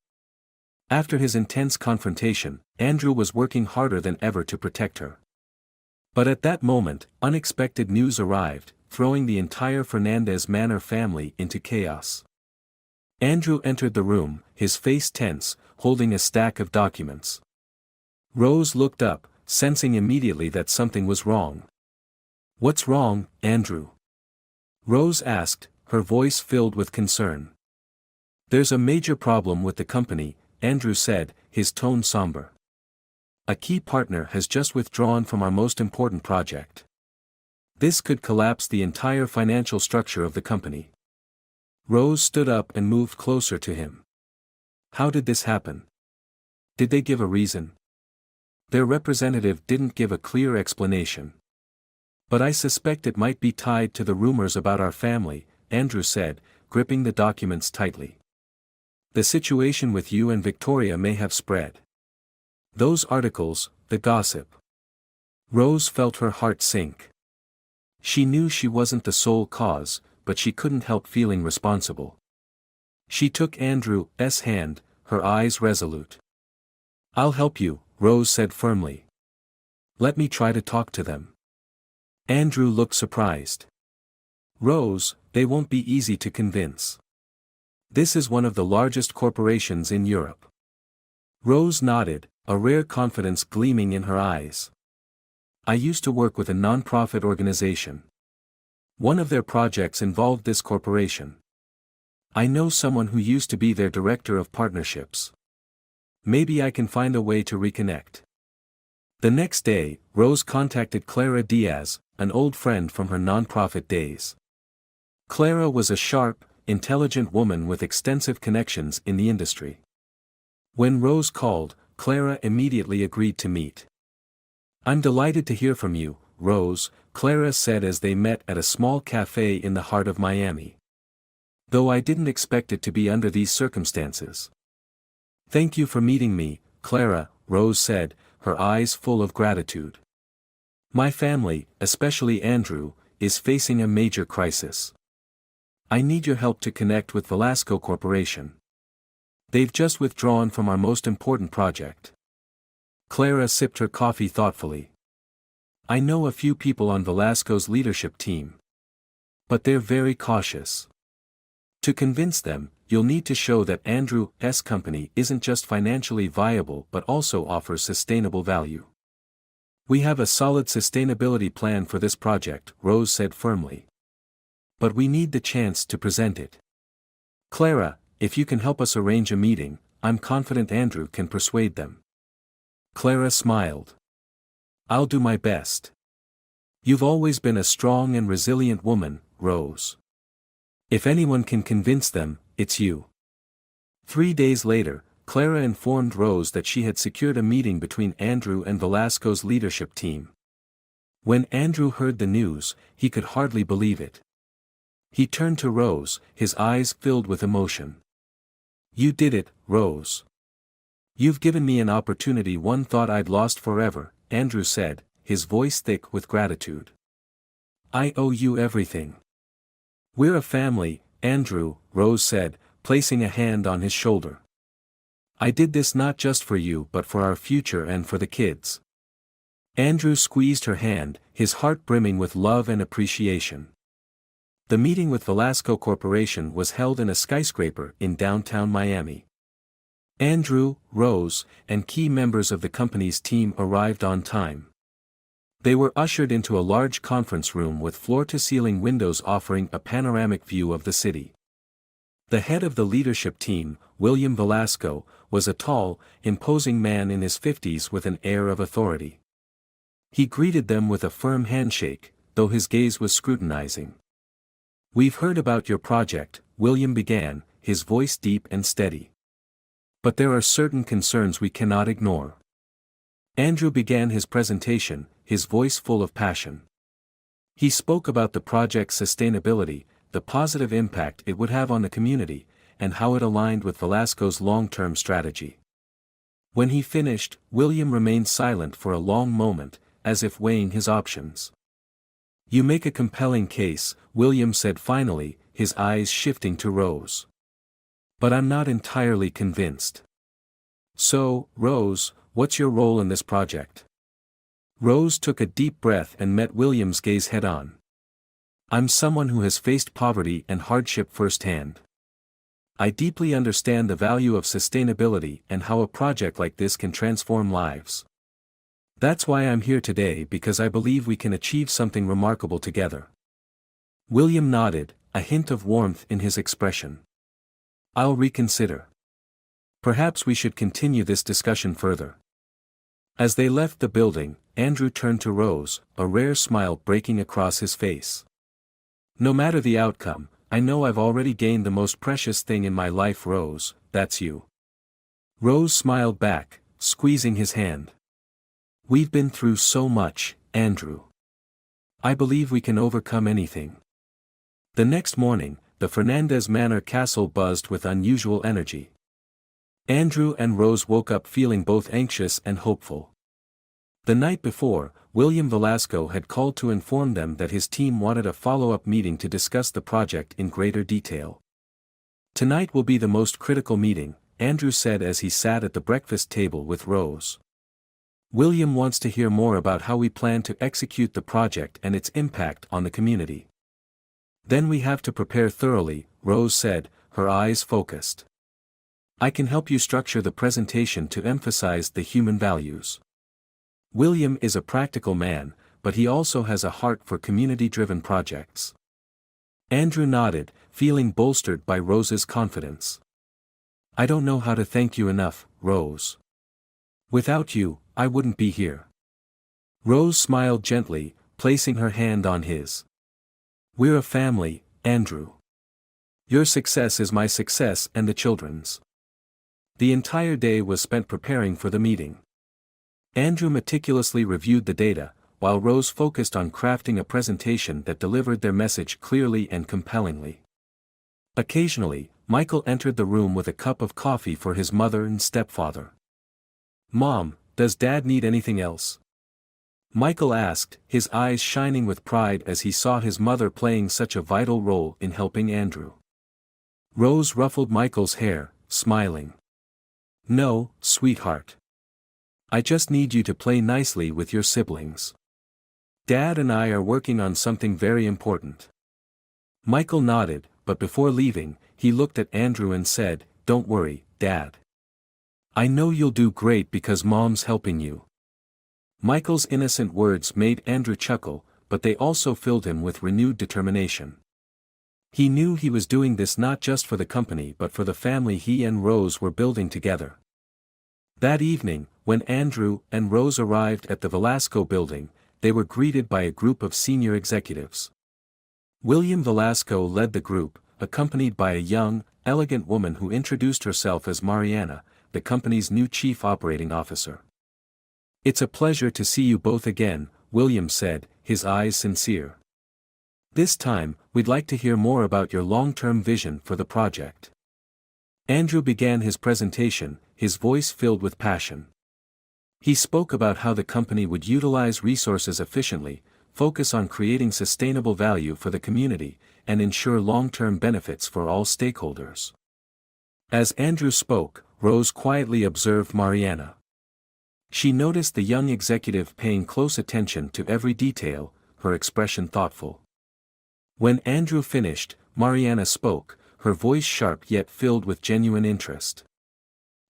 After his intense confrontation, Andrew was working harder than ever to protect her. But at that moment, unexpected news arrived, throwing the entire Fernandez Manor family into chaos. Andrew entered the room, his face tense, holding a stack of documents. Rose looked up, sensing immediately that something was wrong. "What's wrong, Andrew?" Rose asked, her voice filled with concern. "There's a major problem with the company," Andrew said, his tone somber. "A key partner has just withdrawn from our most important project. This could collapse the entire financial structure of the company." Rose stood up and moved closer to him. "How did this happen? Did they give a reason?" "Their representative didn't give a clear explanation. But I suspect it might be tied to the rumors about our family," Andrew said, gripping the documents tightly. The situation with you and Victoria may have spread. Those articles, the gossip. Rose felt her heart sink. She knew she wasn't the sole cause, but she couldn't help feeling responsible. She took Andrew's hand, her eyes resolute. I'll help you, Rose said firmly. Let me try to talk to them. Andrew looked surprised. Rose, they won't be easy to convince. This is one of the largest corporations in Europe. Rose nodded, a rare confidence gleaming in her eyes. I used to work with a non-profit organization. One of their projects involved this corporation. I know someone who used to be their director of partnerships. Maybe I can find a way to reconnect. The next day, Rose contacted Clara Diaz, an old friend from her non-profit days. Clara was a sharp, intelligent woman with extensive connections in the industry. When Rose called, Clara immediately agreed to meet. I'm delighted to hear from you, Rose, Clara said as they met at a small cafe in the heart of Miami. Though I didn't expect it to be under these circumstances. Thank you for meeting me, Clara, Rose said, her eyes full of gratitude. My family, especially Andrew, is facing a major crisis. I need your help to connect with Velasco Corporation. They've just withdrawn from our most important project. Clara sipped her coffee thoughtfully. I know a few people on Velasco's leadership team. But they're very cautious. To convince them, you'll need to show that Andrew's company isn't just financially viable but also offers sustainable value. We have a solid sustainability plan for this project, Rose said firmly. But we need the chance to present it. Clara, if you can help us arrange a meeting, I'm confident Andrew can persuade them. Clara smiled. I'll do my best. You've always been a strong and resilient woman, Rose. If anyone can convince them, it's you. 3 days later, Clara informed Rose that she had secured a meeting between Andrew and Velasco's leadership team. When Andrew heard the news, he could hardly believe it. He turned to Rose, his eyes filled with emotion. You did it, Rose. You've given me an opportunity one thought I'd lost forever, Andrew said, his voice thick with gratitude. I owe you everything. We're a family, Andrew, Rose said, placing a hand on his shoulder. I did this not just for you but for our future and for the kids. Andrew squeezed her hand, his heart brimming with love and appreciation. The meeting with Velasco Corporation was held in a skyscraper in downtown Miami. Andrew, Rose, and key members of the company's team arrived on time. They were ushered into a large conference room with floor-to-ceiling windows offering a panoramic view of the city. The head of the leadership team, William Velasco, was a tall, imposing man in his 50s with an air of authority. He greeted them with a firm handshake, though his gaze was scrutinizing. We've heard about your project, William began, his voice deep and steady. But there are certain concerns we cannot ignore. Andrew began his presentation, his voice full of passion. He spoke about the project's sustainability, the positive impact it would have on the community, and how it aligned with Velasco's long-term strategy. When he finished, William remained silent for a long moment, as if weighing his options. You make a compelling case, William said finally, his eyes shifting to Rose. But I'm not entirely convinced. So, Rose, what's your role in this project? Rose took a deep breath and met William's gaze head-on. I'm someone who has faced poverty and hardship firsthand. I deeply understand the value of sustainability and how a project like this can transform lives. That's why I'm here today, because I believe we can achieve something remarkable together. William nodded, a hint of warmth in his expression. I'll reconsider. Perhaps we should continue this discussion further. As they left the building, Andrew turned to Rose, a rare smile breaking across his face. No matter the outcome, I know I've already gained the most precious thing in my life, Rose, that's you. Rose smiled back, squeezing his hand. We've been through so much, Andrew. I believe we can overcome anything. The next morning, the Fernandez Manor castle buzzed with unusual energy. Andrew and Rose woke up feeling both anxious and hopeful. The night before, William Velasco had called to inform them that his team wanted a follow-up meeting to discuss the project in greater detail. "Tonight will be the most critical meeting," Andrew said as he sat at the breakfast table with Rose. "William wants to hear more about how we plan to execute the project and its impact on the community." "Then we have to prepare thoroughly," Rose said, her eyes focused. "I can help you structure the presentation to emphasize the human values." William is a practical man, but he also has a heart for community-driven projects. Andrew nodded, feeling bolstered by Rose's confidence. "I don't know how to thank you enough, Rose. Without you, I wouldn't be here." Rose smiled gently, placing her hand on his. "We're a family, Andrew. Your success is my success and the children's." The entire day was spent preparing for the meeting. Andrew meticulously reviewed the data, while Rose focused on crafting a presentation that delivered their message clearly and compellingly. Occasionally, Michael entered the room with a cup of coffee for his mother and stepfather. "Mom, does Dad need anything else?" Michael asked, his eyes shining with pride as he saw his mother playing such a vital role in helping Andrew. Rose ruffled Michael's hair, smiling. "No, sweetheart. I just need you to play nicely with your siblings. Dad and I are working on something very important." Michael nodded, but before leaving, he looked at Andrew and said, "Don't worry, Dad. I know you'll do great because Mom's helping you." Michael's innocent words made Andrew chuckle, but they also filled him with renewed determination. He knew he was doing this not just for the company but for the family he and Rose were building together. That evening, when Andrew and Rose arrived at the Velasco building, they were greeted by a group of senior executives. William Velasco led the group, accompanied by a young, elegant woman who introduced herself as Mariana, the company's new chief operating officer. "It's a pleasure to see you both again," William said, his eyes sincere. "This time, we'd like to hear more about your long-term vision for the project." Andrew began his presentation, his voice filled with passion. He spoke about how the company would utilize resources efficiently, focus on creating sustainable value for the community, and ensure long-term benefits for all stakeholders. As Andrew spoke, Rose quietly observed Mariana. She noticed the young executive paying close attention to every detail, her expression thoughtful. When Andrew finished, Mariana spoke, her voice sharp yet filled with genuine interest.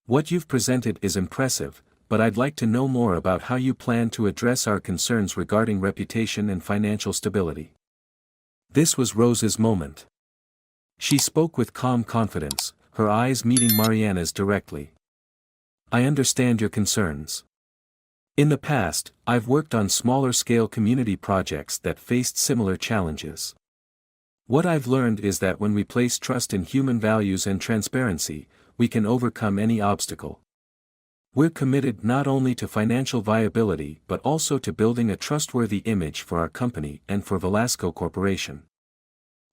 "What you've presented is impressive, but I'd like to know more about how you plan to address our concerns regarding reputation and financial stability." This was Rose's moment. She spoke with calm confidence, her eyes meeting Mariana's directly. "I understand your concerns. In the past, I've worked on smaller-scale community projects that faced similar challenges. What I've learned is that when we place trust in human values and transparency, we can overcome any obstacle. We're committed not only to financial viability but also to building a trustworthy image for our company and for Velasco Corporation."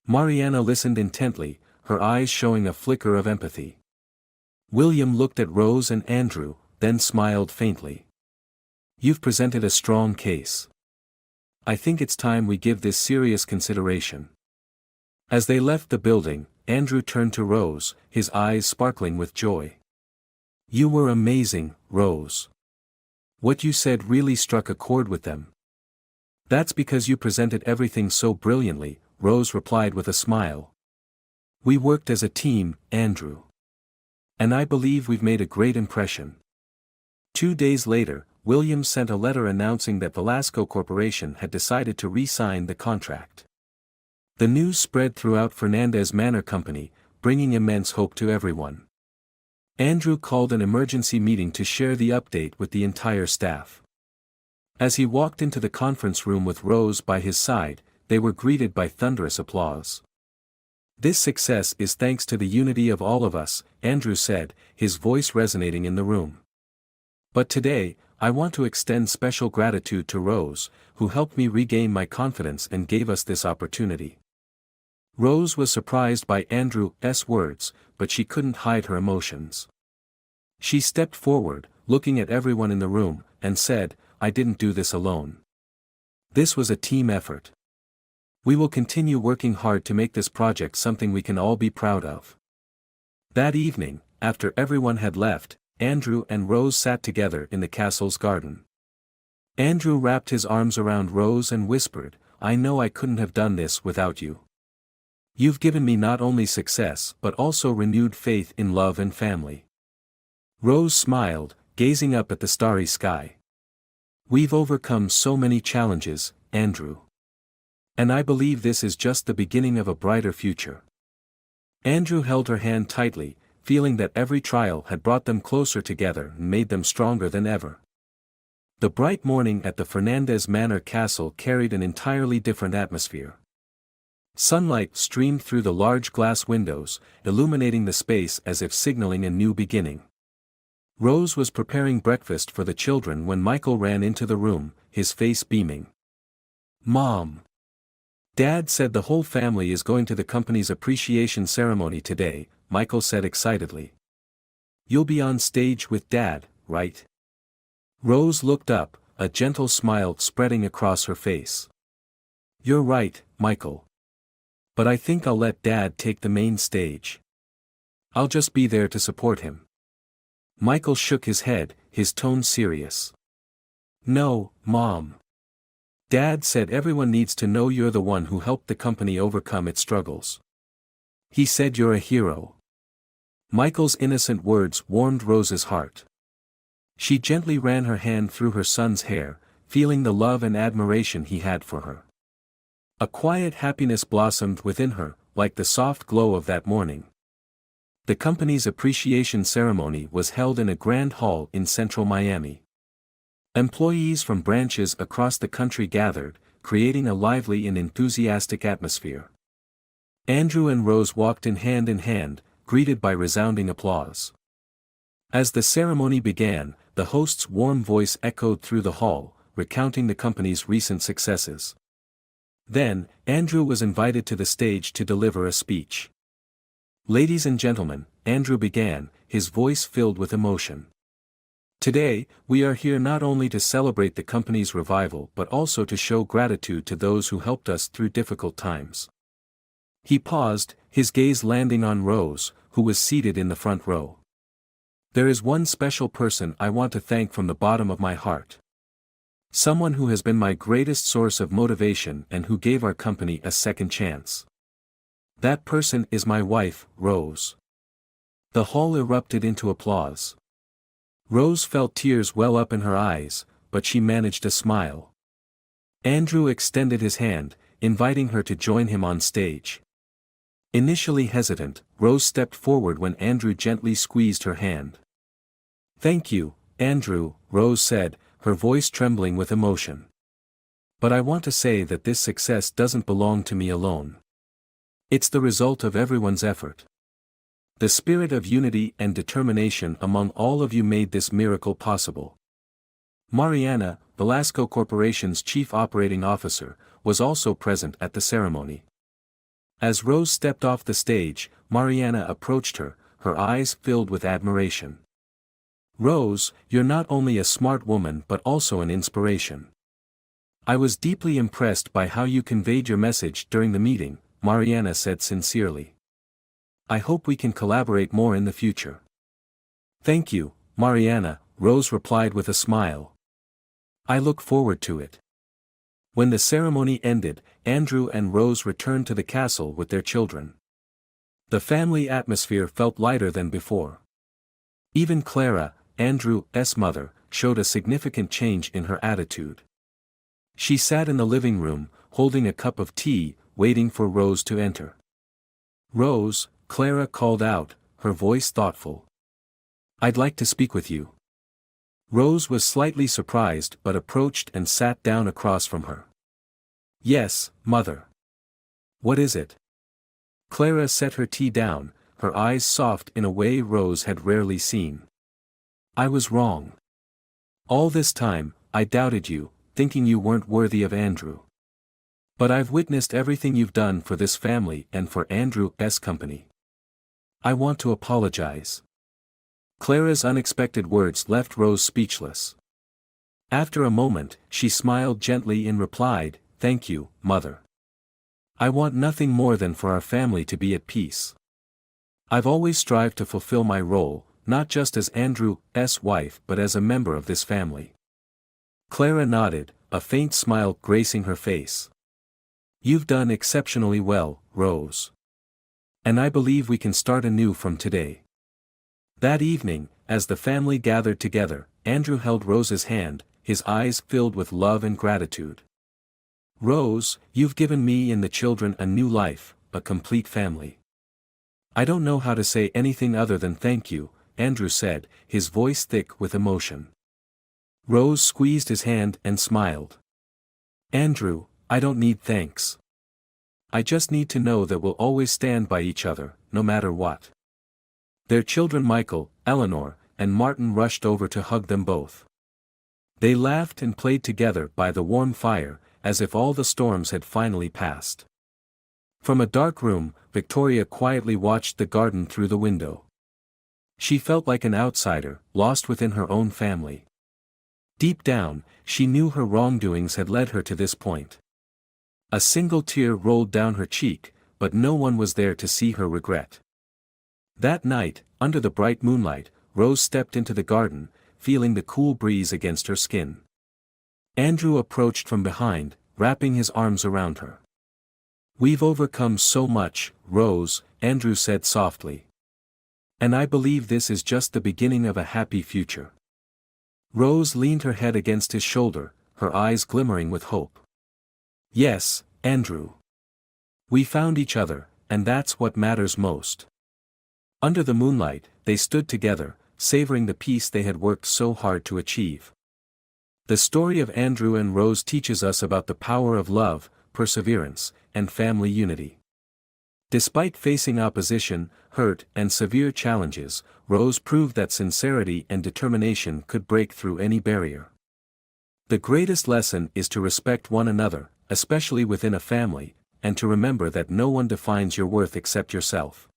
Mariana listened intently, her eyes showing a flicker of empathy. William looked at Rose and Andrew, then smiled faintly. "You've presented a strong case. I think it's time we give this serious consideration." As they left the building, Andrew turned to Rose, his eyes sparkling with joy. "You were amazing, Rose. What you said really struck a chord with them." "That's because you presented everything so brilliantly," Rose replied with a smile. "We worked as a team, Andrew. And I believe we've made a great impression." 2 days later, William sent a letter announcing that Velasco Corporation had decided to re-sign the contract. The news spread throughout Fernandez Manor Company, bringing immense hope to everyone. Andrew called an emergency meeting to share the update with the entire staff. As he walked into the conference room with Rose by his side, they were greeted by thunderous applause. "This success is thanks to the unity of all of us," Andrew said, his voice resonating in the room. "But today, I want to extend special gratitude to Rose, who helped me regain my confidence and gave us this opportunity." Rose was surprised by Andrew's words, but she couldn't hide her emotions. She stepped forward, looking at everyone in the room, and said, "I didn't do this alone. This was a team effort. We will continue working hard to make this project something we can all be proud of." That evening, after everyone had left, Andrew and Rose sat together in the castle's garden. Andrew wrapped his arms around Rose and whispered, "I know I couldn't have done this without you. You've given me not only success but also renewed faith in love and family." Rose smiled, gazing up at the starry sky. "We've overcome so many challenges, Andrew. And I believe this is just the beginning of a brighter future." Andrew held her hand tightly, feeling that every trial had brought them closer together and made them stronger than ever. The bright morning at the Fernandez Manor Castle carried an entirely different atmosphere. Sunlight streamed through the large glass windows, illuminating the space as if signaling a new beginning. Rose was preparing breakfast for the children when Michael ran into the room, his face beaming. "Mom! Dad said the whole family is going to the company's appreciation ceremony today," Michael said excitedly. "You'll be on stage with Dad, right?" Rose looked up, a gentle smile spreading across her face. "You're right, Michael. But I think I'll let Dad take the main stage. I'll just be there to support him." Michael shook his head, his tone serious. "No, Mom. Dad said everyone needs to know you're the one who helped the company overcome its struggles. He said you're a hero." Michael's innocent words warmed Rose's heart. She gently ran her hand through her son's hair, feeling the love and admiration he had for her. A quiet happiness blossomed within her, like the soft glow of that morning. The company's appreciation ceremony was held in a grand hall in central Miami. Employees from branches across the country gathered, creating a lively and enthusiastic atmosphere. Andrew and Rose walked in hand, greeted by resounding applause. As the ceremony began, the host's warm voice echoed through the hall, recounting the company's recent successes. Then, Andrew was invited to the stage to deliver a speech. "Ladies and gentlemen," Andrew began, his voice filled with emotion. "Today, we are here not only to celebrate the company's revival but also to show gratitude to those who helped us through difficult times." He paused, his gaze landing on Rose, who was seated in the front row. "There is one special person I want to thank from the bottom of my heart. Someone who has been my greatest source of motivation and who gave our company a second chance. That person is my wife, Rose." The hall erupted into applause. Rose felt tears well up in her eyes, but she managed a smile. Andrew extended his hand, inviting her to join him on stage. Initially hesitant, Rose stepped forward when Andrew gently squeezed her hand. "Thank you, Andrew," Rose said, her voice trembling with emotion. "But I want to say that this success doesn't belong to me alone. It's the result of everyone's effort. The spirit of unity and determination among all of you made this miracle possible." Mariana, Velasco Corporation's chief operating officer, was also present at the ceremony. As Rose stepped off the stage, Mariana approached her, her eyes filled with admiration. "Rose, you're not only a smart woman but also an inspiration. I was deeply impressed by how you conveyed your message during the meeting," Mariana said sincerely. "I hope we can collaborate more in the future." "Thank you, Mariana," Rose replied with a smile. "I look forward to it." When the ceremony ended, Andrew and Rose returned to the castle with their children. The family atmosphere felt lighter than before. Even Clara, Andrew's mother, showed a significant change in her attitude. She sat in the living room, holding a cup of tea, waiting for Rose to enter. "Rose," Clara called out, her voice thoughtful. "I'd like to speak with you." Rose was slightly surprised but approached and sat down across from her. "Yes, Mother. What is it?" Clara set her tea down, her eyes soft in a way Rose had rarely seen. "I was wrong. All this time, I doubted you, thinking you weren't worthy of Andrew. But I've witnessed everything you've done for this family and for Andrew's company. I want to apologize. Clara's unexpected words left Rose speechless. After a moment, she smiled gently and replied, "Thank you, Mother. I want nothing more than for our family to be at peace. I've always strived to fulfill my role, not just as Andrew's wife but as a member of this family." Clara nodded, a faint smile gracing her face. "You've done exceptionally well, Rose. And I believe we can start anew from today." That evening, as the family gathered together, Andrew held Rose's hand, his eyes filled with love and gratitude. "Rose, you've given me and the children a new life, a complete family. I don't know how to say anything other than thank you," Andrew said, his voice thick with emotion. Rose squeezed his hand and smiled. "Andrew, I don't need thanks. I just need to know that we'll always stand by each other, no matter what." Their children Michael, Eleanor, and Martin rushed over to hug them both. They laughed and played together by the warm fire, as if all the storms had finally passed. From a dark room, Victoria quietly watched the garden through the window. She felt like an outsider, lost within her own family. Deep down, she knew her wrongdoings had led her to this point. A single tear rolled down her cheek, but no one was there to see her regret. That night, under the bright moonlight, Rose stepped into the garden, feeling the cool breeze against her skin. Andrew approached from behind, wrapping his arms around her. "We've overcome so much, Rose," Andrew said softly. "And I believe this is just the beginning of a happy future." Rose leaned her head against his shoulder, her eyes glimmering with hope. "Yes, Andrew. We found each other, and that's what matters most." Under the moonlight, they stood together, savoring the peace they had worked so hard to achieve. The story of Andrew and Rose teaches us about the power of love, perseverance, and family unity. Despite facing opposition, hurt, and severe challenges, Rose proved that sincerity and determination could break through any barrier. The greatest lesson is to respect one another, especially within a family, and to remember that no one defines your worth except yourself.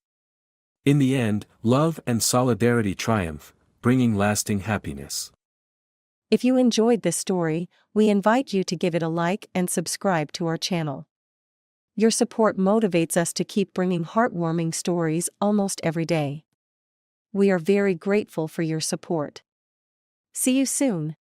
In the end, love and solidarity triumph, bringing lasting happiness. If you enjoyed this story, we invite you to give it a like and subscribe to our channel. Your support motivates us to keep bringing heartwarming stories almost every day. We are very grateful for your support. See you soon.